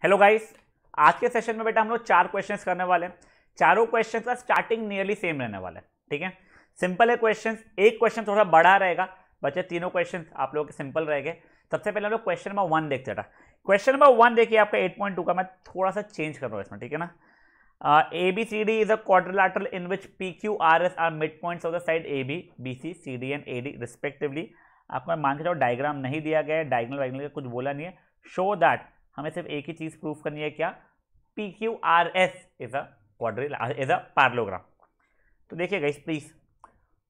Hello guys, आज के session में बेटा हम लोग 4 क्वेश्चंस करने वाले हैं। चारों क्वेश्चंस का स्टार्टिंग नियरली सेम रहने वाला है। ठीक है, सिंपल है क्वेश्चंस। एक क्वेश्चन थोड़ा बड़ा रहेगा, बच्चे तीनों क्वेश्चन आप लोगों के सिंपल रहेंगे। सबसे पहले हम लोग क्वेश्चन नंबर 1 देखते हैं। क्वेश्चन नंबर 1 देखिए, आपका 8.2 का मैं थोड़ा सा चेंज कर रहा हूँ इसमें। ठीक है ना, ABCD is a quadrilateral in which PQRS are midpoints of the side AB, BC, CD and AD respectively। आपको मैं मान के चलो डायग्राम नहीं दिया गया है, डायगोनल वायगोनल का कुछ बोला नहीं है। शो दैट, हमें सिर्फ एक ही चीज प्रूफ करनी है, क्या? PQRS is a parallelogram. तो देखिए गाइस प्लीज,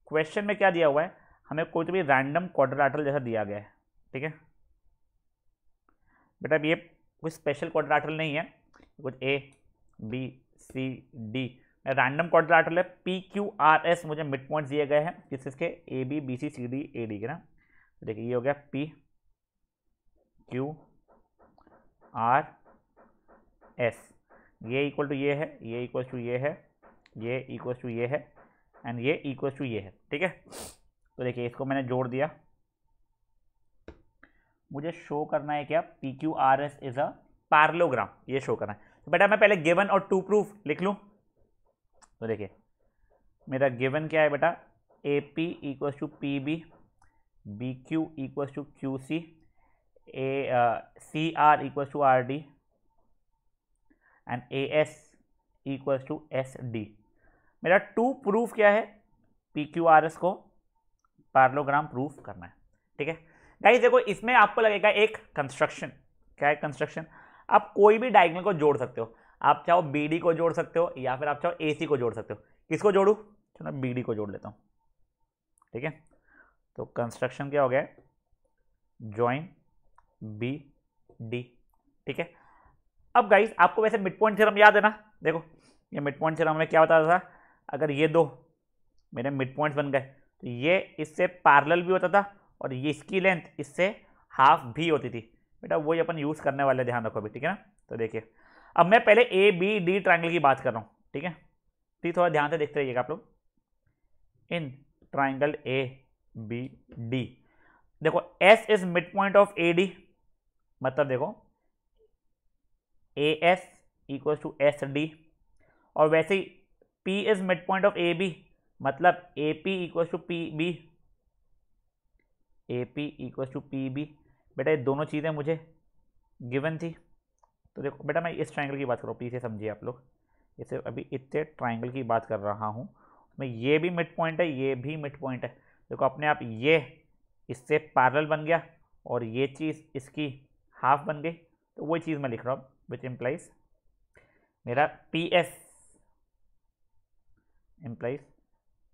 क्वेश्चन में क्या दिया हुआ है, हमें कोई तो भी रैंडम क्वाड्रिलेटरल जैसा दिया गया है। ठीक है बेटा, ये कोई स्पेशल क्वाड्रिलेटरल नहीं है, कुछ A B C D random quadrilateral है। PQRS मुझे मिड पॉइंट दिए गए हैं किसके? AB BC CD AD के ना। तो देखिए ये हो गया PQRS, ये इक्वल टू ये है, ये इक्वल टू ये है, ये इक्वल टू ये है एंड ये इक्वल टू ये है। ठीक है, तो देखिए इसको मैंने जोड़ दिया। मुझे शो करना है क्या? PQRS इज अ पैरेललोग्राम, ये शो करना है। तो बेटा मैं पहले गिवन और टू प्रूफ लिख लूं। तो देखिए मेरा गिवन क्या है बेटा? AP equal to PB, BQ equal to QC, CR equal to RD and AS equal to SD। मेरा टू प्रूफ क्या है? PQRS को पैरेललोग्राम प्रूफ करना है। ठीक है गाइस, देखो इसमें आपको लगेगा एक कंस्ट्रक्शन। क्या है कंस्ट्रक्शन? आप कोई भी डायगोनल को जोड़ सकते हो। आप चाहो BD को जोड़ सकते हो या फिर आप चाहो AC को जोड़ सकते हो। किसको जोड़ू? चलो मैं BD को जोड़ लेता हूँ। ठीक है, तो कंस्ट्रक्शन क्या हो गया? Join BD। ठीक है, अब गाइस आपको वैसे मिड पॉइंट थ्योरम याद है ना? देखो ये मिड पॉइंट थ्योरम में क्या बताता था, अगर ये दो मेरे मिड पॉइंट्स बन गए तो ये इससे पैरेलल भी होता था और ये इसकी लेंथ इससे हाफ भी होती थी। बेटा वही अपन यूज करने वाले, ध्यान रखो अभी। ठीक है ना, तो देखिए अब मैं पहले ABD ट्राइंगल की बात कर रहा हूँ। ठीक है, ठीक, थोड़ा ध्यान से देखते रहिएगा आप लोग। इन ट्राइंगल ABD देखो S is mid point of AD, मतलब देखो AS इक्वल टू SD, और वैसे ही P is mid point of AB, मतलब AP equal to PB, AP equal to PB। बेटा ये दोनों चीज़ें मुझे गिवन थी। तो देखो बेटा मैं इस ट्राइंगल की बात कर रहा हूँ, पीछे समझिए आप लोग, इसे अभी इतने ट्राइंगल की बात कर रहा हूँ मैं। ये भी मिड पॉइंट है, ये भी मिड पॉइंट है। देखो अपने आप ये इससे पैरेलल बन गया और ये चीज़ इसकी हाफ बन गई। तो वही चीज़ मैं लिख रहा हूँ, विच इम्प्लाइज मेरा PS implies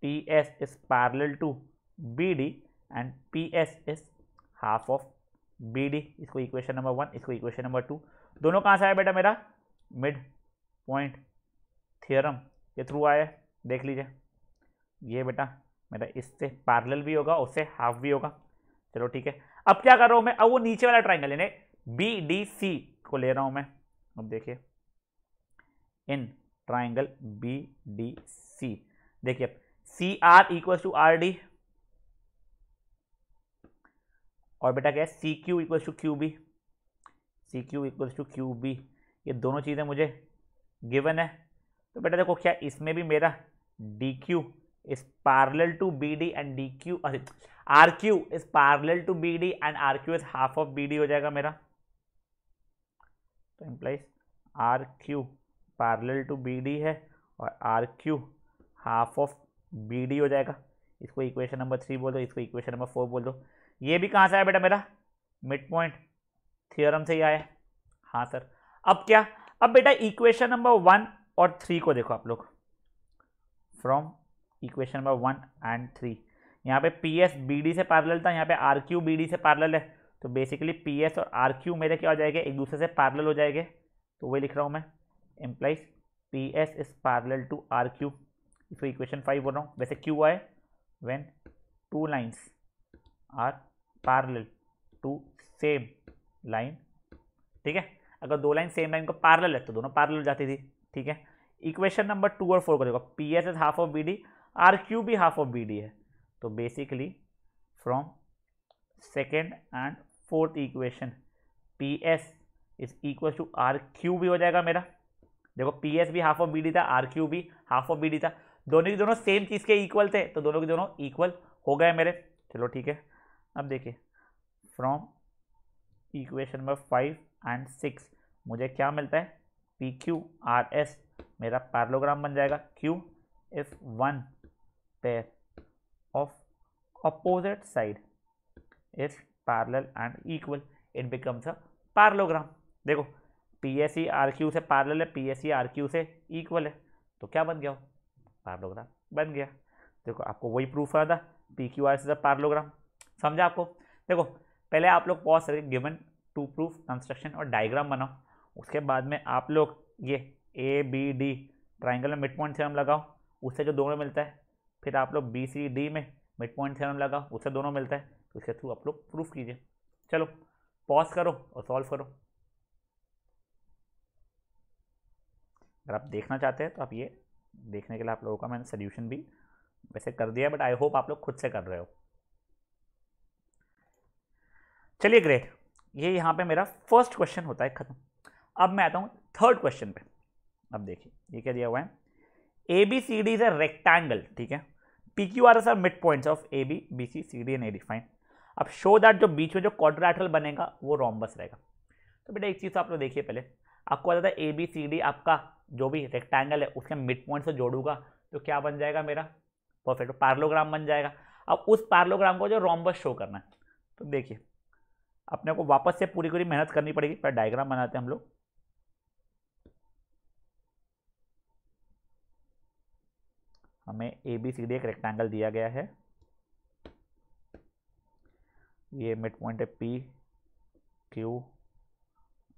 PS is parallel to BD and PS is half of BD। इसको इक्वेशन नंबर 1, इसको इक्वेशन नंबर 2। दोनों कहाँ से आया बेटा? मेरा मिड पॉइंट थियरम के थ्रू आया, देख लीजिए। ये बेटा मेरा इससे पैरेलल भी होगा, उससे हाफ भी होगा। चलो ठीक है, अब क्या कर रहा हूँ मैं? अब वो नीचे वाला ट्राइंगल यानी BDC को ले रहा हूँ मैं। अब देखिए इन ट्राइंगल BDC, देखिए CR इक्वल टू RD और बेटा क्या है? CQ equal to QB, CQ equal to QB। ये दोनों चीज़ें मुझे गिवन है। तो बेटा देखो क्या इसमें भी मेरा DQ is parallel to BD and DQ RQ is parallel to BD and RQ is half of BD हो जाएगा मेरा। तो implies RQ parallel to BD है और RQ हाफ ऑफ BD हो जाएगा। इसको इक्वेशन नंबर 3 बोल दो, इसको इक्वेशन नंबर 4 बोल दो। ये भी कहाँ से आया बेटा? मेरा मिड पॉइंट थियरम से ही आया। हाँ सर, अब क्या? अब बेटा इक्वेशन नंबर 1 और 3 को देखो आप लोग, फ्रॉम इक्वेशन नंबर 1 एंड 3। यहाँ पे PS BD से पैरेलल था, यहाँ पे RQ BD से पैरेलल है। तो बेसिकली PS और RQ मेरे क्या हो जाएंगे? एक दूसरे से पैरेलल हो जाएंगे। तो वही लिख रहा हूँ मैं, implies PS is parallel to RQ। इसको इक्वेशन 5 बोल रहा हूँ। वैसे क्यों आए? When two lines are parallel to same line. ठीक है, अगर दो लाइन सेम लाइन को पैरेलल है तो दोनों पैरेलल हो जाती थी। ठीक है, इक्वेशन नंबर 2 और 4 को देखो, PS is half of BD, RQ भी हाफ ऑफ BD है। तो basically from second and fourth equation PS is equal to R Q भी हो जाएगा मेरा। देखो पी एस भी हाफ ऑफ बी डी था, आर क्यू भी हाफ ऑफ बी डी था, दोनों की दोनों सेम चीज़ के इक्वल थे, तो दोनों के दोनों इक्वल हो गए मेरे। चलो ठीक है, अब देखिए फ्रॉम इक्वेशन नंबर 5 एंड 6 मुझे क्या मिलता है, पी क्यू आर एस मेरा पैरेललोग्राम बन जाएगा। Q if one pair of opposite side is parallel and equal it becomes a parallelogram। देखो P S C R Q से पैरेलल है, P S C R Q से equal है, तो क्या बन गया, पैरेललोग्राम बन गया। देखो आपको वही प्रूफ करना था, पी क्यू आर से पैरेललोग्राम। समझा आपको? देखो पहले आप लोग पॉज करके गिवन टू प्रूफ कंस्ट्रक्शन और डायग्राम बनाओ, उसके बाद में आप लोग ये ए बी डी ट्राइंगल में मिड पॉइंट थ्योरम लगाओ, उससे जो दोनों मिलता है, फिर आप लोग बी सी डी में मिड पॉइंट थ्योरम लगाओ, उससे दोनों मिलता है, तो इसके थ्रू आप लोग प्रूफ कीजिए। चलो पॉज करो और सॉल्व करो। अगर आप देखना चाहते हैं तो आप ये देखने के लिए आप लोगों का मैंने सोल्यूशन भी वैसे कर दिया है, बट आई होप आप लोग खुद से कर रहे हो। चलिए ग्रेट, ये यहाँ पे मेरा फर्स्ट क्वेश्चन होता है खत्म। अब मैं आता हूँ थर्ड क्वेश्चन पे। अब देखिए ये क्या दिया हुआ है, A B C D is a rectangle, ठीक है, P Q R S are mid points of A B B C C D and A D. Fine. अब शो दैट जो बीच में जो क्वाड्रिलेटरल बनेगा वो रोम्बस रहेगा। तो बेटा एक चीज़ आप लोग देखिए, पहले आपको पता था ए बी सी डी आपका जो भी रेक्टेंगल है उसके मिड पॉइंट से जोड़ूंगा तो क्या बन जाएगा मेरा, परफेक्ट पैरेललोग्राम बन जाएगा। अब उस पैरेललोग्राम को जो रोम्बस शो करना है, तो देखिए अपने को वापस से पूरी पूरी मेहनत करनी पड़ेगी। पर डायग्राम बनाते हैं हम लोग। हमें ए बी सी डी एक रेक्टेंगल दिया गया है, ये मिड पॉइंट है पी क्यू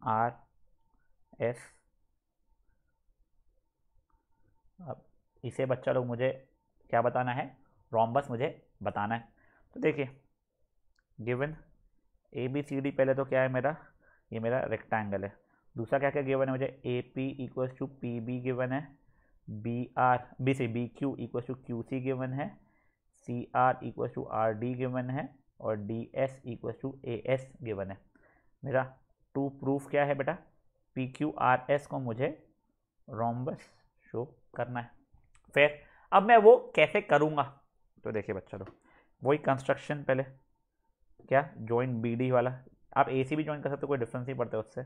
आर एस। अब इसे बच्चा लोग मुझे क्या बताना है, रोम्बस मुझे बताना है। तो देखिए given A B C D, पहले तो क्या है मेरा, ये मेरा रेक्टेंगल है। दूसरा क्या क्या गिवन है मुझे, A P equals to P B given है, B Q equals to Q C given है, C R equals to R D given है, और D S equals to A S given है। मेरा टू प्रूफ क्या है बेटा, पी क्यू आर एस को मुझे रोम्बस शो करना है। फिर अब मैं वो कैसे करूँगा, तो देखिए बच्चा लोग वही कंस्ट्रक्शन, पहले क्या जॉइंट बी डी वाला, आप ए सी भी ज्वाइन कर सकते हो, कोई डिफरेंस नहीं पड़ता उससे,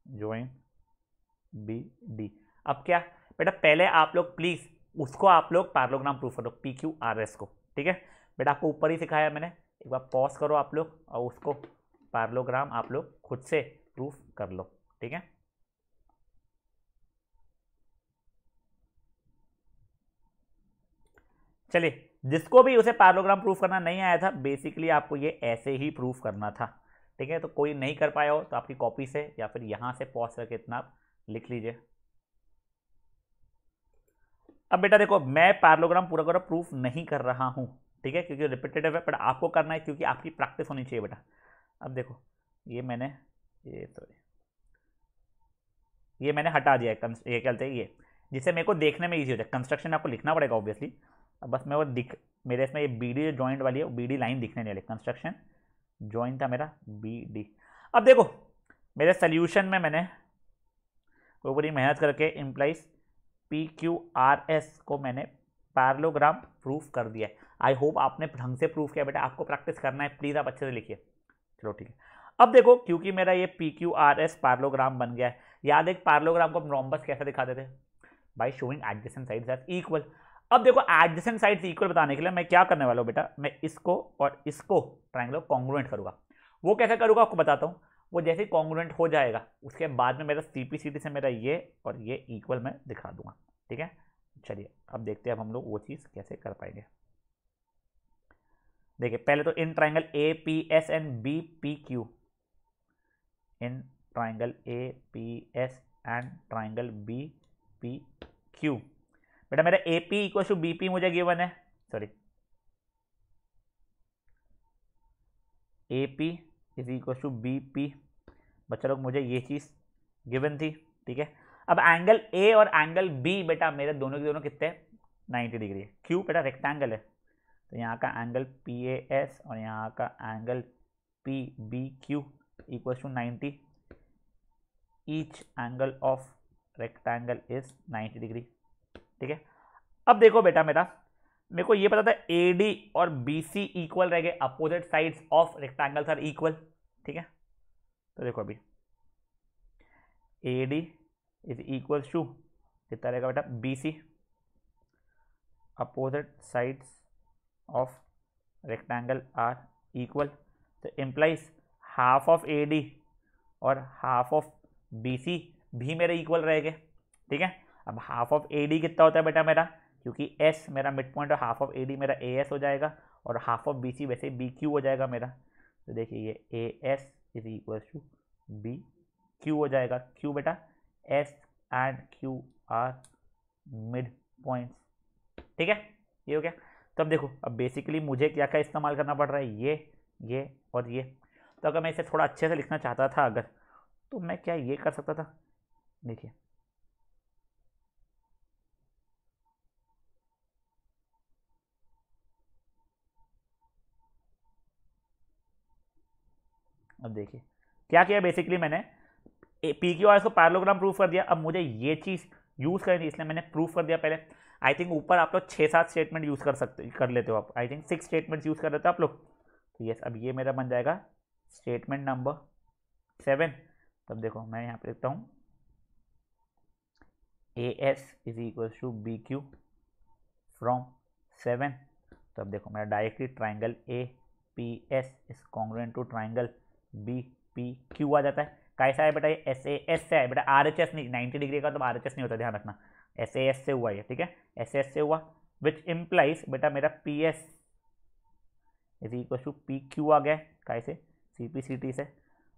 ज्वाइन बी डी। अब क्या बेटा, पहले आप लोग प्लीज उसको आप लोग पैरेललोग्राम प्रूफ करो, पी क्यू आर एस को, ठीक है बेटा, आपको ऊपर ही सिखाया मैंने, एक बार पॉज करो आप लोग और उसको पैरेललोग्राम आप लोग खुद से प्रूफ कर लो, ठीक है। चलिए जिसको भी उसे पैरेललोग्राम प्रूफ करना नहीं आया था, बेसिकली आपको ये ऐसे ही प्रूफ करना था, ठीक है। तो कोई नहीं कर पाया हो तो आपकी कॉपी से या फिर यहां से पॉज करके इतना आप लिख लीजिए। अब बेटा देखो मैं पैरेललोग्राम पूरा पूरा प्रूफ नहीं कर रहा हूं, ठीक है, क्योंकि रिपीटेटिव है, पर आपको करना है क्योंकि आपकी प्रैक्टिस होनी चाहिए बेटा। अब देखो ये मैंने हटा दिया है, ये क्या कहते हैं, ये जिससे मेरे को देखने में ईजी हो जाए। कंस्ट्रक्शन आपको लिखना पड़ेगा ऑब्वियसली, अब बस मैं वो मेरे इसमें ये बी डी जो जॉइंट वाली है वो बी डी लाइन दिखने नहीं वाली, कंस्ट्रक्शन जॉइंट था मेरा बी डी। अब देखो मेरे सोल्यूशन में मैंने वो पूरी मेहनत करके implies P Q R S को मैंने पैरेललोग्राम प्रूफ कर दिया है। आई होप आपने ढंग से प्रूफ किया बेटा, आपको प्रैक्टिस करना है, प्लीज़ आप अच्छे से लिखिए। चलो ठीक है, अब देखो क्योंकि मेरा ये P Q R S parallelogram बन गया है, याद है पैरेललोग्राम को हम रोम्बस कैसे दिखाते थे, by showing adjacent sides as equal. अब देखो एडजेसेंट साइड्स इक्वल बताने के लिए मैं क्या करने वाला हूँ बेटा, मैं इसको और इसको ट्रायंगल कॉन्ग्रुएंट करूंगा। वो कैसे करूंगा आपको बताता हूँ, वो जैसे ही कॉन्ग्रुएंट हो जाएगा उसके बाद में मेरा सी पी सी डी से मेरा ये और ये इक्वल मैं दिखा दूंगा, ठीक है। चलिए अब देखते हैं अब हम लोग वो चीज़ कैसे कर पाएंगे। देखिए पहले तो in triangle A P S and B P Q, in triangle A P S and triangle B P Q, बेटा मेरा A P equal to B P मुझे गिवन है, sorry A P is equal to B P, बच्चा लोग मुझे ये चीज़ given थी, ठीक है। अब एंगल ए और एंगल बी बेटा मेरे दोनों के दोनों कितने 90 डिग्री है, क्यों बेटा रेक्टेंगल है, तो यहाँ का एंगल पी ए एस और यहाँ का angle P B Q equals to 90, each angle of rectangle is 90 degree. ठीक है, अब देखो बेटा मेरे को ये पता था AD और BC इक्वल रहेंगे, opposite sides of rectangles are equal. ठीक है, तो देखो अभी AD इज इक्वल टू कितना रहेगा बेटा BC, opposite sides of rectangle are equal, तो इम्प्लाइज हाफ ऑफ AD और हाफ ऑफ BC भी मेरे इक्वल रहेंगे। ठीक है, अब हाफ ऑफ AD कितना होता है बेटा मेरा, क्योंकि S मेरा मिड पॉइंट और हाफ ऑफ AD मेरा AS हो जाएगा और हाफ ऑफ BC वैसे BQ हो जाएगा मेरा। तो देखिए ये AS is equal to BQ हो जाएगा। क्यों बेटा, S and Q are mid points. ठीक है, ये हो गया। तो अब देखो, अब बेसिकली मुझे क्या क्या इस्तेमाल करना पड़ रहा है, ये और ये। तो अगर मैं इसे थोड़ा अच्छे से लिखना चाहता था अगर, तो मैं क्या ये कर सकता था, देखिए अब देखिए क्या किया बेसिकली मैंने PQRS को पैरेललोग्राम प्रूफ कर दिया। अब मुझे ये चीज़ यूज़ करनी थी, इसलिए मैंने प्रूफ कर दिया पहले। आई थिंक ऊपर आप लोग 6-7 स्टेटमेंट यूज़ कर लेते हो आप, आई थिंक 6 स्टेटमेंट्स यूज़ कर लेते हो आप लोग। तो यस, अब ये मेरा बन जाएगा स्टेटमेंट नंबर 7। तब देखो मैं यहाँ पे लिखता हूँ AS is equal to BQ from 7। तो अब देखो मेरा directly triangle APS is congruent to triangle BPQ आ जाता है। कैसा है बेटा, ये SAS से है बेटा, RHS नहीं, 90 डिग्री का तो RHS नहीं होता, ध्यान रखना, SAS से हुआ ये। ठीक है, SAS से हुआ, विच इम्प्लाइज बेटा मेरा PS is equal to PQ आ गया, कैसे CPCT से,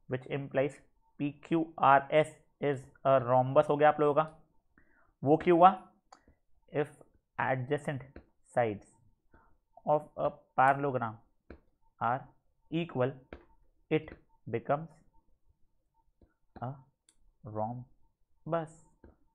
which implies PQRS is a rhombus हो गया आप लोगों का। वो क्यों हुआ, if adjacent sides of a parallelogram are equal it becomes a rhombus.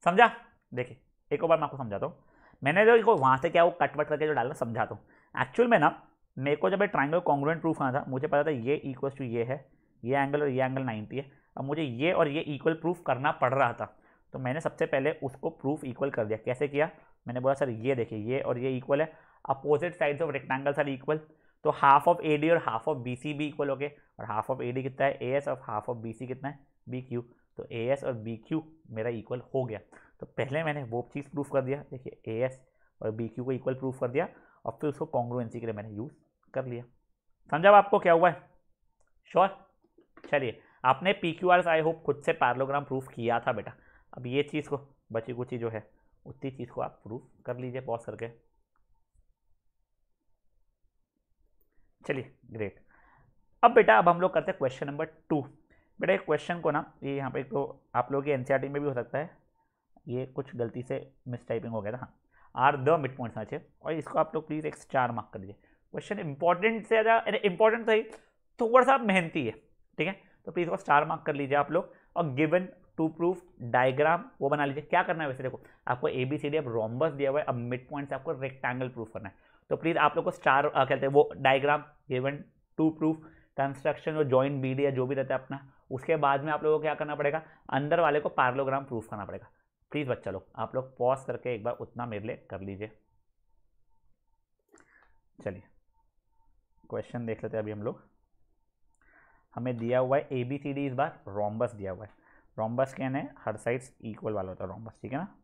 समझा, देखिए एक और बार मैं आपको समझाता हूँ। मैंने जो इसको वहाँ से क्या वो कटवट करके जो डालना समझाता हूँ। एक्चुअल में ना मेरे को जब ये ट्राइंगल कॉन्ग्रुएंट प्रूफ आना था, मुझे पता था ये इक्वल टू ये है, ये एंगल और ये एंगल 90 है। अब मुझे ये और ये इक्वल प्रूफ करना पड़ रहा था, तो मैंने सबसे पहले उसको प्रूफ इक्वल कर दिया। कैसे किया, मैंने बोला सर ये देखिए ये और ये इक्वल है, opposite sides of rectangles are equal, तो हाफ ऑफ AD और हाफ ऑफ BC भी इक्वल हो गए। और हाफ ऑफ AD कितना है AS और हाफ ऑफ BC कितना है BQ, तो AS और BQ मेरा इक्वल हो गया। तो पहले मैंने वो चीज़ प्रूफ कर दिया, देखिए AS और BQ को इक्वल प्रूफ कर दिया, और फिर उसको कॉन्ग्रुएंसी के लिए मैंने यूज़ कर लिया। समझा आपको क्या हुआ है, श्योर। चलिए, आपने PQRS आई होप खुद से पैरेललोग्राम प्रूफ किया था बेटा। अब ये चीज़ को बची कुची जो है उतनी चीज़ को आप प्रूफ कर लीजिए पॉज करके। चलिए ग्रेट। अब बेटा अब हम लोग करते हैं क्वेश्चन नंबर 2। बेटा एक क्वेश्चन को ना, ये यहाँ पे तो आप लोगों की NCERT में भी हो सकता है, ये कुछ गलती से मिस टाइपिंग हो गया था। हाँ, आर द मिड पॉइंट्स अच्छे, और इसको आप लोग प्लीज़ एक स्टार मार्क कर लीजिए। क्वेश्चन इंपॉर्टेंट से ज़्यादा, इंपॉर्टेंट सही, थोड़ा सा मेहनती है। ठीक है, तो प्लीज़ वो स्टार मार्क कर लीजिए आप लोग, और गिवन टू प्रूफ डायग्राम वो बना लीजिए। क्या करना है वैसे, देखो आपको ABCD अब रोम्बस दिया हुआ है, अब मिड पॉइंट से आपको रेक्टेंगल प्रूफ करना है। तो प्लीज़ आप लोग को स्टार कहते हैं वो diagram given to proof construction और जॉइंट BD या जो भी रहता है अपना, उसके बाद में आप लोगों को क्या करना पड़ेगा, अंदर वाले को पैरेललोग्राम प्रूफ करना पड़ेगा। प्लीज़ बच्चा लोग आप लोग पॉज करके एक बार उतना मेरे लिए कर लीजिए। चलिए क्वेश्चन देख लेते हैं अभी हम लोग। हमें दिया हुआ है ABCD, इस बार रोम्बस दिया हुआ है। रोम्बस कहने हर साइड्स इक्वल वाला होता है रोम्बस, ठीक है ना।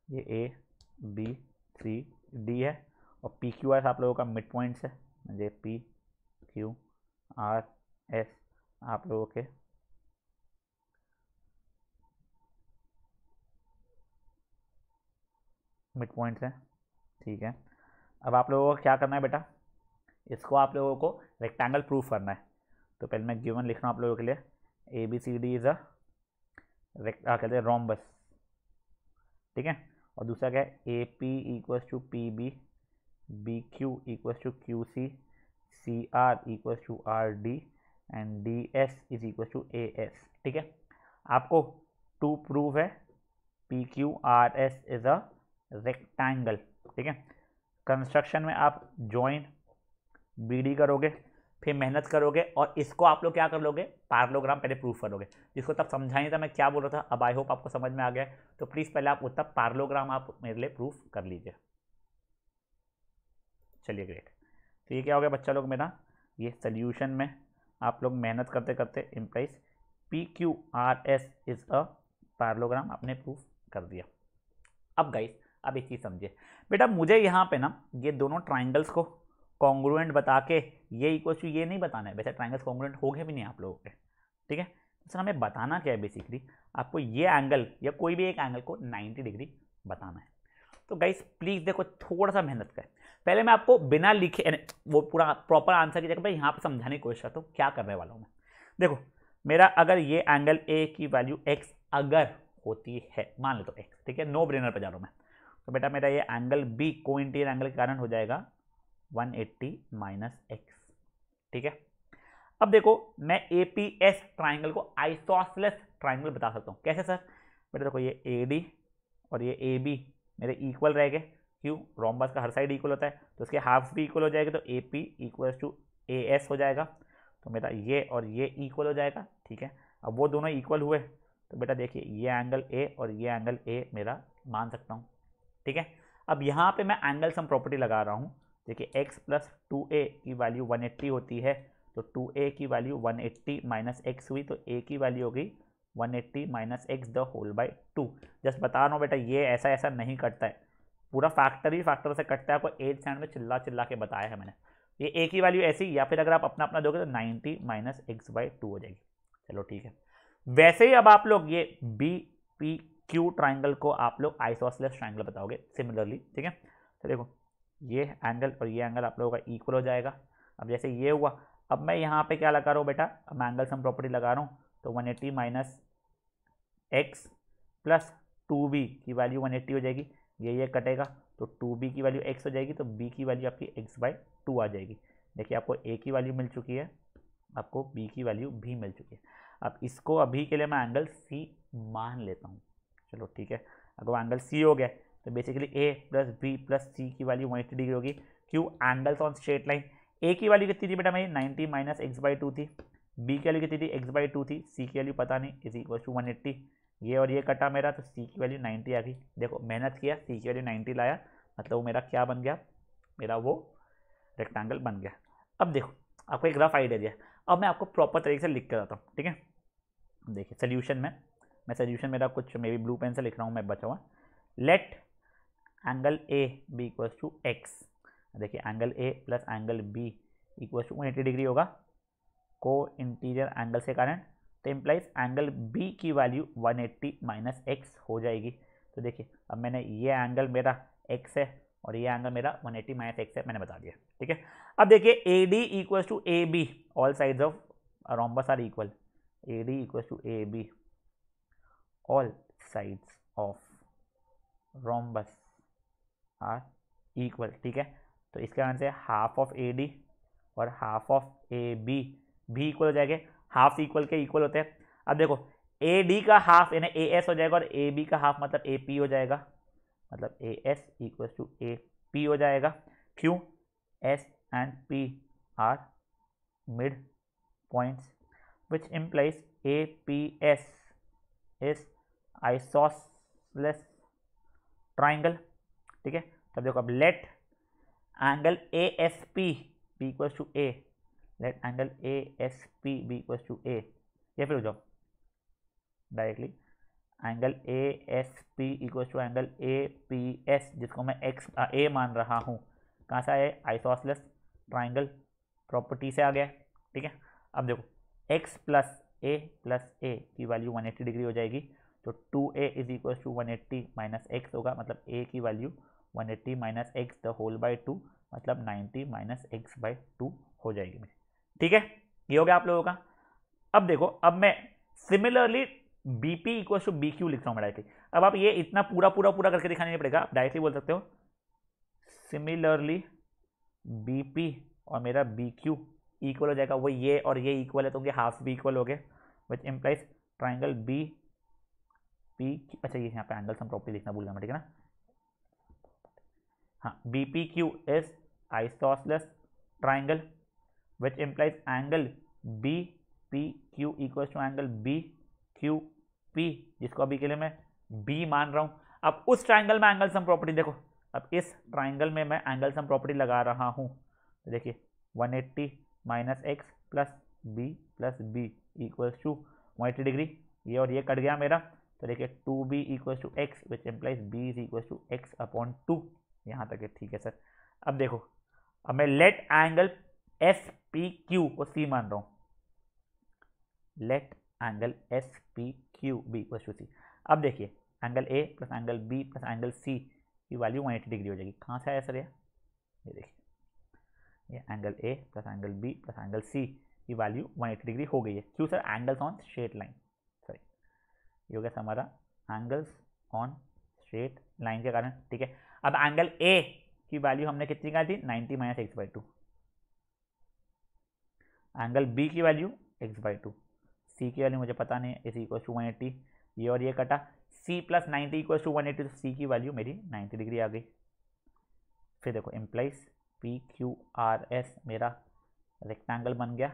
ये ABCD है, और PQRS आप लोगों का मिड पॉइंट्स है, ये PQRS आप लोगों के मिड पॉइंट्स हैं। ठीक है, अब आप लोगों को क्या करना है बेटा, इसको आप लोगों को रेक्टेंगल प्रूफ करना है। तो पहले मैं गिवन लिख रहा हूँ आप लोगों के लिए, ABCD इज अ कहते हैं रोम्बस। ठीक है, और दूसरा क्या है, AP equals to PB, BQ equals to QC, CR equals to RD and DS is equals to AS। ठीक है, आपको टू प्रूव है PQRS इज अ रेक्टेंगल। ठीक है, कंस्ट्रक्शन में आप जॉइन BD करोगे, फिर मेहनत करोगे और इसको आप लोग क्या कर लोगे, पैरेललोग्राम पहले प्रूफ करोगे, जिसको तब समझा नहीं था मैं क्या बोल रहा था। अब आई होप आपको समझ में आ गया। तो प्लीज़ पहले आप उतना पैरेललोग्राम आप मेरे लिए प्रूफ कर लीजिए। चलिए ग्रेट। तो ये क्या हो गया बच्चा लोग मेरा, ये सोल्यूशन में आप लोग मेहनत करते करते implies PQRS is a parallelogram आपने प्रूफ कर दिया। अब गाइस अब एक चीज़ समझिए बेटा, मुझे यहाँ पे ना ये दोनों ट्राइंगल्स को कॉन्ग्रुएंट बता के ये इक्वल टू ये नहीं बताना है। वैसे ट्राइंगल्स कॉन्ग्रुएंट हो गए भी नहीं आप लोगों के, ठीक है। तो सर हमें बताना क्या है, बेसिकली आपको ये एंगल या कोई भी एक एंगल को 90 डिग्री बताना है। तो गाइस प्लीज़ देखो, थोड़ा सा मेहनत करें। पहले मैं आपको बिना लिखे वो पूरा प्रॉपर आंसर की जगह पर यहाँ पर समझाने की कोशिश करता हूँ क्या करने वाला हूँ मैं। देखो मेरा अगर ये एंगल ए की वैल्यू एक्स अगर होती है, मान लो तो एक्स, ठीक है, नो ब्रेनर पर जा रहा हूँ मैं। तो बेटा मेरा ये एंगल बी को इंटीरियर एंगल के कारण हो जाएगा 180 माइनस एक्स, ठीक है। अब देखो मैं एपीएस ट्राइंगल को आइसोसेलेस ट्राइंगल बता सकता हूँ। कैसे सर? बेटा देखो ये एडी और ये ए बी मेरे इक्वल रह गए। क्यों? रोम्बस का हर साइड इक्वल होता है, तो उसके हाफ भी इक्वल हो जाएगा, तो A P equals to A S हो जाएगा। तो मेरा ये और ये इक्वल हो जाएगा, ठीक है। अब वो दोनों इक्वल हुए तो बेटा देखिए ये एंगल ए और ये एंगल ए मेरा मान सकता हूँ, ठीक है। अब यहाँ पे मैं एंगल सम प्रॉपर्टी लगा रहा हूँ। देखिए x प्लस 2a की वैल्यू 180 होती है, तो 2a की वैल्यू 180 माइनस एक्स हुई, तो a की वैल्यू हो गई 180 minus x the whole by 2। Just बता रहा हूँ बेटा ये ऐसा ऐसा नहीं कटता है, पूरा फैक्टर ही फैक्टर से कटता है। आपको 8 स्टैंड में चिल्ला चिल्ला के बताया है मैंने। ये a की वैल्यू ऐसी, या फिर अगर आप अपना अपना दोगे तो 90 माइनस एक्स बाई 2 हो जाएगी। चलो ठीक है। वैसे ही अब आप लोग ये बी पी क्यू ट्राइंगल को आप लोग आइसोसेलेस ट्राइंगल बताओगे सिमिलरली, ठीक है। तो देखो ये एंगल और ये एंगल आप लोगों का इक्वल हो जाएगा। अब जैसे ये हुआ, अब मैं यहाँ पे क्या लगा रहा हूँ बेटा, अब मैं एंगल सम प्रॉपर्टी लगा रहा हूँ, तो 180 माइनस एक्स प्लस 2b की वैल्यू 180 हो जाएगी। ये कटेगा तो 2b की वैल्यू x हो जाएगी, तो b की वैल्यू आपकी x बाई 2 आ जाएगी। देखिए आपको a की वैल्यू मिल चुकी है, आपको b की वैल्यू भी मिल चुकी है। अब इसको अभी के लिए मैं एंगल c मान लेता हूँ। चलो ठीक है। अगर वो एंगल c हो गया तो basically a plus B plus C की वैल्यू 180 डिग्री होगी। क्यों? Angles on straight line. a की वैल्यू कितनी थी बेटा मेरी? 90 माइनस एक्स बाई 2 थी। b की वैल्यू कितनी थी? x बाई 2 थी। c की वैल्यू पता नहीं, इज इक्वल टू 180। ये और ये कटा मेरा, तो c की वैल्यू 90 आ गई। देखो मेहनत किया, c की वैल्यू 90 लाया, मतलब वो मेरा क्या बन गया, मेरा वो रेक्टेंगल बन गया। अब देखो आपको एक रफ आइडिया दिया, अब मैं आपको प्रॉपर तरीके से लिख कर आता हूँ, ठीक है। देखिए सोल्यूशन में मैं सोल्यूशन मेरा कुछ मे बी ब्लू पेन से लिख रहा हूँ मैं, बचा हुआ। Let angle A B equals to X. देखिए angle A plus angle B equals to 180 degree होगा को इंटीरियर एंगल से कारण, तो इम्प्लाइज एंगल बी की वैल्यू 180 माइनस एक्स हो जाएगी। तो देखिए अब मैंने ये एंगल मेरा एक्स है और ये एंगल मेरा 180 माइनस एक्स है, मैंने बता दिया, ठीक है। अब देखिए A D equals to A B, all sides of rhombus are equal. A D equals to A B, all sides of rhombus are equal, ठीक है। तो इसके कारण से हाफ ऑफ ए डी और हाफ ऑफ ए बी भी equal हो जाएंगे। हाफ इक्वल के इक्वल होते हैं। अब देखो ए डी का हाफ यानी ए एस हो जाएगा और ए बी का हाफ मतलब ए पी हो जाएगा, मतलब A S equal to A P हो जाएगा। क्यों? S and P are mid points which implies A P S is isosceles triangle, ठीक है। तब देखो अब let angle A S P B equals to A, let angle A S P B equals to A, या फिर हो जाओ directly angle A S P equals to angle A P S, जिसको मैं एक्स ए मान रहा हूँ। कहाँ से आया? आइसोसेलेस ट्राइंगल प्रॉपर्टी से आ गया, ठीक है। अब देखो एक्स प्लस ए की वैल्यू 180 डिग्री हो जाएगी, तो 2a is equal to 180 minus x होगा, मतलब a की value 180 minus x the whole by 2, मतलब 90 माइनस एक्स बाई 2 हो जाएगी मेरी, ठीक है। ये हो गया आप लोगों का। अब देखो अब मैं similarly bp equal to bq लिख रहा हूँ डायरेक्टली। अब आप ये इतना पूरा पूरा पूरा करके दिखाना नहीं पड़ेगा, आप डायरेक्टली बोल सकते हो सिमिलरली bp और मेरा bq इक्वल हो जाएगा। वो ये और ये इक्वल है तो उनके हाफ भी इक्वल हो गए, which implies triangle B P, अच्छा ये यहाँ पे एंगल सम प्रॉपर्टी लिखना भूल गया मैं, ठीक है ना। हाँ, B P Q is isosceles triangle which implies angle B P Q equal to angle B Q P, जिसको अभी के लिए मैं बी मान रहा हूँ। अब उस ट्राइंगल में एंगल सम प्रॉपर्टी देखो, अब इस ट्राइंगल में मैं एंगल सम प्रॉपर्टी लगा रहा हूँ, तो देखिए 180 minus x plus B equals to 180 degree, ये और ये कट गया मेरा, तो देखिए 2b equals to x which implies b is equals to x upon 2, यहाँ तक है, ठीक है सर। अब देखो, अब मैं let angle S P Q को सी मान रहा हूँ, let angle S P Q B equals to C. अब देखिए angle A plus angle B plus angle C की वैल्यू 180 डिग्री हो जाएगी। कहाँ से आया सर ये देखिए, ये angle A plus angle B plus angle C की वैल्यू 180 डिग्री हो गई है। क्यों sir? Angles on straight line, sorry ये हो गया हमारा एंगल्स ऑन स्ट्रेट लाइन के कारण, ठीक है। अब एंगल ए की वैल्यू हमने कितनी निकाली थी, 90 minus x by 2, angle B की वैल्यू एक्स बाई 2, सी की वैल्यू मुझे पता नहीं है, इज इक्वल टू 180, ये और ये कटा, सी प्लस 90 इक्वल टू 180, तो सी की वैल्यू मेरी 90 डिग्री आ गई। फिर देखो implies P Q R S मेरा रेक्टेंगल बन गया,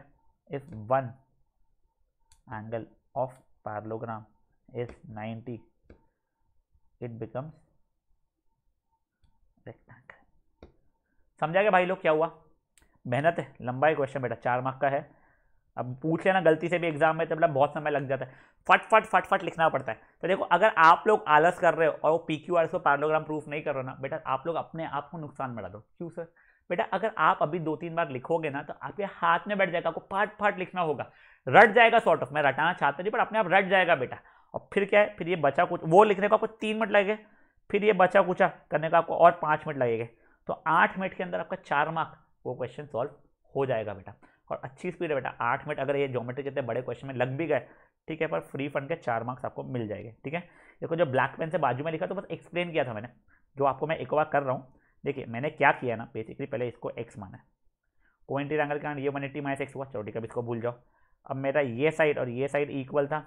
if one angle of parallelogram is 90 it becomes rectangle. समझा गया भाई लोग क्या हुआ? मेहनत है, लंबा ही क्वेश्चन बेटा, 4 मार्क का है। अब पूछ लेना गलती से भी एग्जाम में तो मतलब बहुत समय लग जाता है, फट फट लिखना पड़ता है। तो देखो अगर आप लोग आलस कर रहे हो और वो PQRS को पैरेललोग्राम प्रूफ नहीं कर रहे हो ना बेटा, आप लोग अपने आप को नुकसान में डालो। क्यों सर? बेटा अगर आप अभी 2-3 बार लिखोगे ना तो आपके हाथ में बैठ जाएगा, आपको फाट लिखना होगा, रट जाएगा सॉर्ट ऑफ। मैं रटाना चाहता नहीं पर अपने आप रट जाएगा बेटा। और फिर क्या है, फिर ये बचा कुछ वो लिखने को आपको 3 मिनट लगेगा, फिर ये बचा कुचा करने का आपको और 5 मिनट लगेगा, तो 8 मिनट के अंदर आपका 4 मार्क वो क्वेश्चन सॉल्व हो जाएगा बेटा। और अच्छी स्पीड है बेटा, 8 मिनट अगर ये ज्योमेट्री के बड़े क्वेश्चन में लग भी गए, ठीक है, पर फ्री फंड के 4 मार्क्स आपको मिल जाएंगे, ठीक है। देखो जो ब्लैक पेन से बाजू में लिखा तो बस एक्सप्लेन किया था मैंने, जो आपको मैं एक बार कर रहा हूँ। देखिए मैंने क्या किया ना, बेसिकली पहले इसको एक्स माना है, कोइंटी एंगल का ये 180 माइनस एक्स हुआ, चौटी का भी इसको भूल जाओ। अब मेरा ये साइड और ये साइड इक्वल था,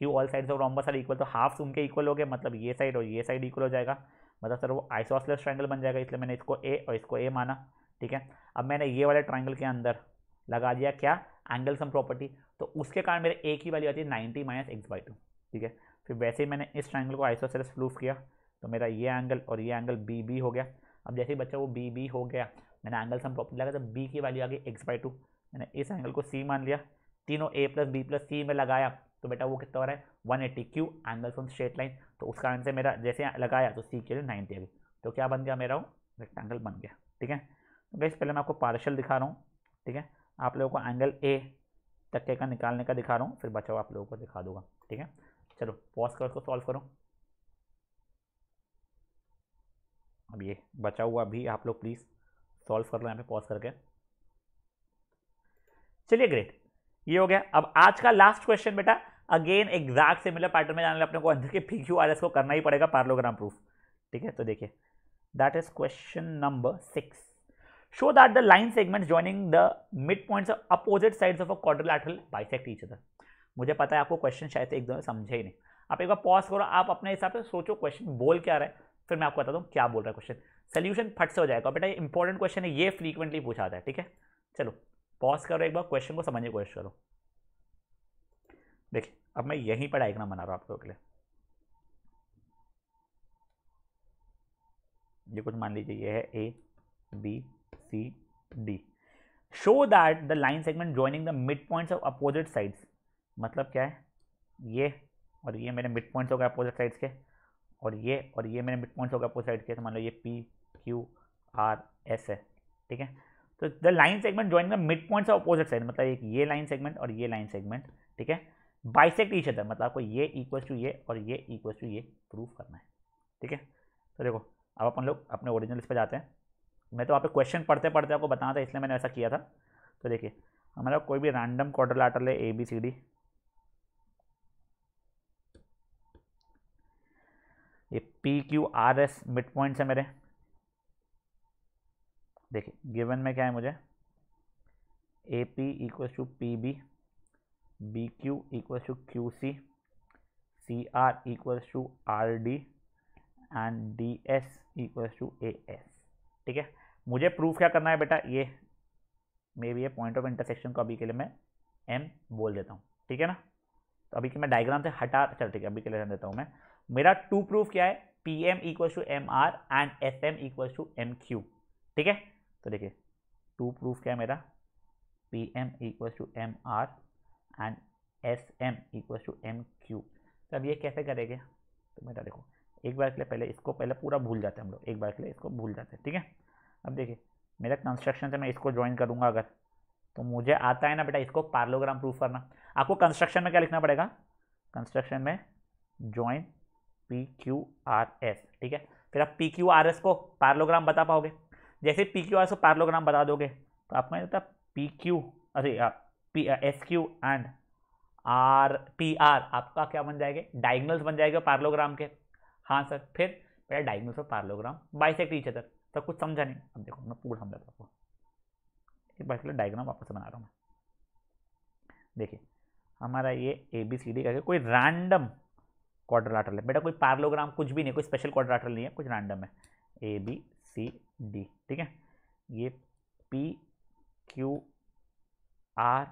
क्यों all sides of rhombus are equal, तो हाफ उनके इक्वल हो गए, मतलब ये साइड और ये साइड इक्वल हो जाएगा, मतलब सर वो आइसोसेलेस ट्रायंगल बन जाएगा, इसलिए मैंने इसको ए और इसको ए माना, ठीक है। अब मैंने ये वाले ट्रायंगल के अंदर लगा दिया क्या, एंगल सम प्रॉपर्टी, तो उसके कारण मेरे ए की वैल्यू आती है 90 माइनस एक्स बाई 2, ठीक है। फिर वैसे ही मैंने इस ट्रायंगल को आइसोसेलेस प्रूफ किया, तो मेरा ये एंगल और ये एंगल बी बी हो गया। अब जैसे ही बच्चा वो बी बी हो गया, मैंने एंगल सम प्रॉपर्टी लगा, तो बी की वैल्यू आ गई एक्स बाई 2, मैंने इस एंगल को सी मान लिया, तीनों ए प्लस बी प्लस सी में लगाया, तो बेटा वो कितना हो रहा है 180, Q angle from straight line, तो उस कारण से मेरा जैसे लगाया तो सी के लिए 90 आ गई, तो क्या बन गया मेरा वो रेक्टेंगल बन गया, ठीक है। तो गाइस पहले मैं आपको पार्शियल दिखा रहा हूँ, ठीक है, आप लोगों को एंगल ए तक का निकालने का दिखा रहा हूँ, फिर बचाओ आप लोगों को दिखा दूंगा, ठीक है। चलो पॉज करो, उसको सॉल्व करो। अब ये बचा हुआ भी आप लोग प्लीज सॉल्व कर लो यहाँ पे पॉज करके। चलिए ग्रेट, ये हो गया। अब आज का लास्ट क्वेश्चन बेटा, अगेन एग्जैक्ट सिमिलर पैटर्न में जाने अपने को अंदर के PQRS को करना ही पड़ेगा पैरेललोग्राम प्रूफ, ठीक है। तो देखिए that is question number 6, show that the line segments joining the mid points of opposite sides of a quadrilateral bisect each other. मुझे पता है आपको क्वेश्चन शायद से एकदम समझे ही नहीं, आप एक बार पॉज करो, आप अपने हिसाब से सोचो क्वेश्चन बोल क्या रहा है, फिर मैं आपको बताता हूँ क्या बोल रहा है क्वेश्चन, सोल्यूशन फट से हो जाएगा बेटा। ये इंपॉर्टेंट क्वेश्चन है, ये फ्रीक्वेंटली पूछा जाता है, ठीक है। चलो पॉज करो, एक बार क्वेश्चन को समझने की कोशिश करो। देखिए अब मैं यहीं पर डायग्राम बना रहा हूँ आप लोगों के लिए, ये कुछ मान लीजिए ये है A B C D, show that the line segment joining the mid points of opposite sides, मतलब क्या है, ये और ये मेरे मिड पॉइंट्स हो गए अपोजिट साइड्स के, और ये मेरे मिड पॉइंट्स हो गए अपोजिट साइड के, तो मान लो ये पी क्यू आर एस है, ठीक है। तो the line segment joining the mid points of opposite side, मतलब एक ये लाइन सेगमेंट और ये लाइन सेगमेंट, ठीक है, बाइसेक्ट ईच अदर, मतलब आपको ये इक्वल टू ये और ये इक्वल टू ये प्रूफ करना है, ठीक है। तो देखो अब अपन लोग अपने ओरिजिनल इस पे जाते हैं, मैं तो वहाँ पे क्वेश्चन पढ़ते पढ़ते आपको बताना था इसलिए मैंने ऐसा किया था। तो देखिए हमारा कोई भी रैंडम क्वाड्रिलैटरल है ए बी सी डी, ये P Q R S mid points है मेरे, देखिए गिवन में क्या है मुझे, A P equals to P B, B Q equals to Q C, C R equals to R D and D S equals to A S, ठीक है। मुझे प्रूफ क्या करना है बेटा, ये मे बी ये पॉइंट ऑफ इंटरसेक्शन को अभी के लिए मैं एम बोल देता हूँ, ठीक है ना। तो अभी कि मैं डायग्राम से हटा, चल ठीक है, अभी के लिए रहने देता हूँ मैं। मेरा टू प्रूफ क्या है, P M equal to M R and S M equal to M Q, ठीक है। तो देखिए टू प्रूफ क्या है मेरा, P M equal to M R and S M equal to M Q. तो अब ये कैसे करेंगे, तो मेरा देखो एक बार के लिए पहले इसको पहले पूरा भूल जाते हैं हम लोग, एक बार के लिए इसको भूल जाते हैं, ठीक है। अब देखिए मेरा कंस्ट्रक्शन से मैं इसको ज्वाइन करूँगा अगर, तो मुझे आता है ना बेटा इसको पैरेललोग्राम प्रूफ करना। आपको कंस्ट्रक्शन में क्या लिखना पड़ेगा, कंस्ट्रक्शन में join P Q R S, ठीक है। फिर आप पी क्यू आर एस को पैरेललोग्राम बता पाओगे। जैसे पी क्यू आर एस को पैरेललोग्राम बता दोगे तो आपको नहीं होता पी क्यू, अरे P S Q and R P R आपका क्या बन जाएगा, डायगोनल्स बन जाएगा पैरेललोग्राम के। हाँ सर, फिर पहले डायगोनल्स और पैरेललोग्राम बाइसेक्ट ईच अदर। तो कुछ समझा नहीं, अब देखो मैं पूरा समझाता हूँ आपको। एक बार के लिए डायग्राम वापस से बना रहा हूँ मैं। देखिए हमारा ये ए बी सी डी करके कोई रैंडम क्वाड्रिलेटरल है बेटा, कोई पैरेललोग्राम कुछ भी नहीं, कोई स्पेशल क्वाड्रिलेटरल नहीं है, कुछ रैंडम है, ए बी सी डी, ठीक है। ये पी क्यू आर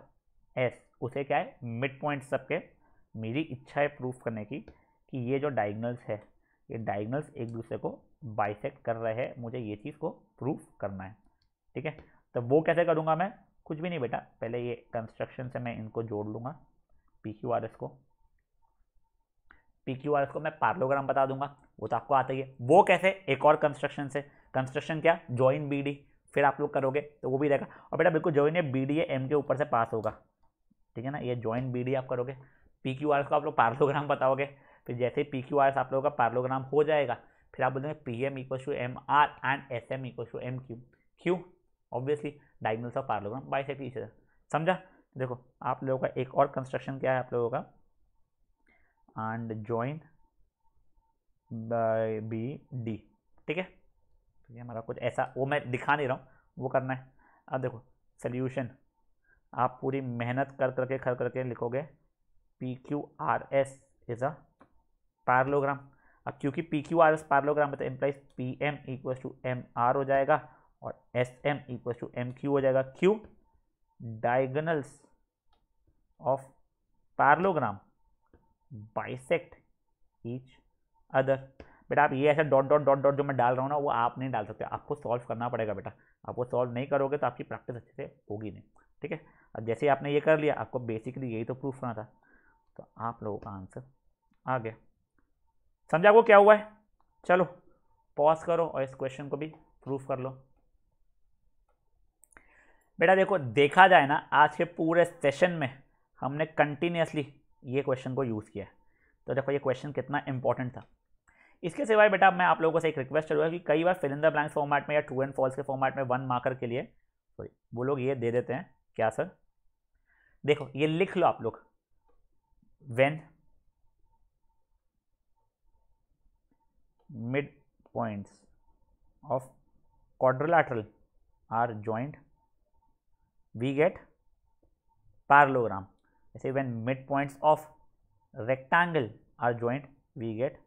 एस उसे क्या है, मिड पॉइंट सबके। मेरी इच्छा है प्रूफ करने की कि ये जो डायगोनल्स है, ये डायगोनल्स एक दूसरे को बाइसेक्ट कर रहे हैं, मुझे ये चीज़ को प्रूफ करना है, ठीक है। तो वो कैसे करूँगा मैं, कुछ भी नहीं बेटा, पहले ये कंस्ट्रक्शन से मैं इनको जोड़ लूँगा, पी क्यू आर एस को, पी क्यू आर एस को मैं पैरेललोग्राम बता दूंगा, वो तो आपको आता ही है। वो कैसे, एक और कंस्ट्रक्शन से, कंस्ट्रक्शन क्या, जॉइन बी डी, फिर आप लोग करोगे तो वो भी रहेगा। और बेटा बिल्कुल जॉइन है बी डी है एम के ऊपर से पास होगा, ठीक है ना। ये जॉइन बी डी आप करोगे, पी क्यू आर एस को आप लोग पैरेललोग्राम बताओगे, फिर जैसे ही पी क्यू आर एस आप लोगों का पैरेललोग्राम हो जाएगा, फिर आप बोलेंगे P M equal to M R and S M equal to M Q. क्यू obviously diagonals of parallelogram bisect each other, समझा। देखो आप लोगों का एक और कंस्ट्रक्शन क्या है आप लोगों का, एंड जॉइन बी डी, ठीक है। तो ये हमारा कुछ ऐसा, वो मैं दिखा नहीं रहा हूँ, वो करना है। अब देखो सोल्यूशन आप पूरी मेहनत कर करके लिखोगे, P Q R S is a parallelogram. अब क्योंकि P Q R S parallelogram है तो implies P M equal to M R हो जाएगा और S M equal to M Q हो जाएगा। क्यू diagonals of parallelogram bisect each other. बेटा आप ये ऐसा डॉट डॉट डॉट डॉट जो मैं डाल रहा हूँ ना, वो आप नहीं डाल सकते, आपको सॉल्व करना पड़ेगा बेटा। आप वो सॉल्व नहीं करोगे तो आपकी प्रैक्टिस अच्छे से होगी नहीं, ठीक है। अब जैसे ही आपने ये कर लिया, आपको बेसिकली यही तो प्रूफ करना था, तो आप लोगों का आंसर आ गया। समझा को क्या हुआ है, चलो पॉज करो और इस क्वेश्चन को भी प्रूफ कर लो। बेटा देखो देखा जाए ना, आज के पूरे सेशन में हमने कंटिन्यूसली ये क्वेश्चन को यूज़ किया है, तो देखो ये क्वेश्चन कितना इंपॉर्टेंट था। इसके सिवाय बेटा मैं आप लोगों से एक रिक्वेस्ट करूँगा कि कई बार fill in the blanks format में या ट्रू एंड फॉल्स के फॉर्मेट में 1 मार्कर के लिए सॉरी वो लोग ये दे देते हैं, क्या सर, देखो ये लिख लो आप लोग, when mid points of quadrilateral are joint we get parallelogram. जैसे when mid points of rectangle are joint we get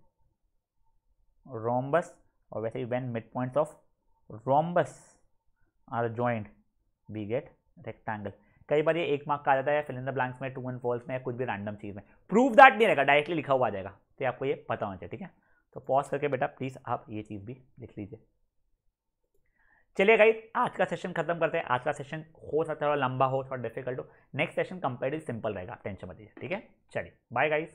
rhombus, और वैसे ही when mid points of rhombus are joint we get rectangle. कई बार ये 1 मार्क का आ जाता है फिल इन द ब्लैंक्स में, ट्रू एंड फॉल्स में, या कुछ भी रैंडम चीज़ में। प्रूफ दैट नहीं रहेगा, डायरेक्टली लिखा हुआ आ जाएगा, तो आपको ये पता होना चाहिए, ठीक है। तो पॉज करके बेटा प्लीज़ आप ये चीज़ भी लिख लीजिए। चलिए गाइस आज का सेशन खत्म करते हैं। आज का सेशन हो सकता है थोड़ा लंबा हो, थोड़ा डिफिकल्ट हो, नेक्स्ट सेशन कंपेरेटिव सिंपल रहेगा, टेंशन मत लीजिए, ठीक है। चलिए बाय गाइस।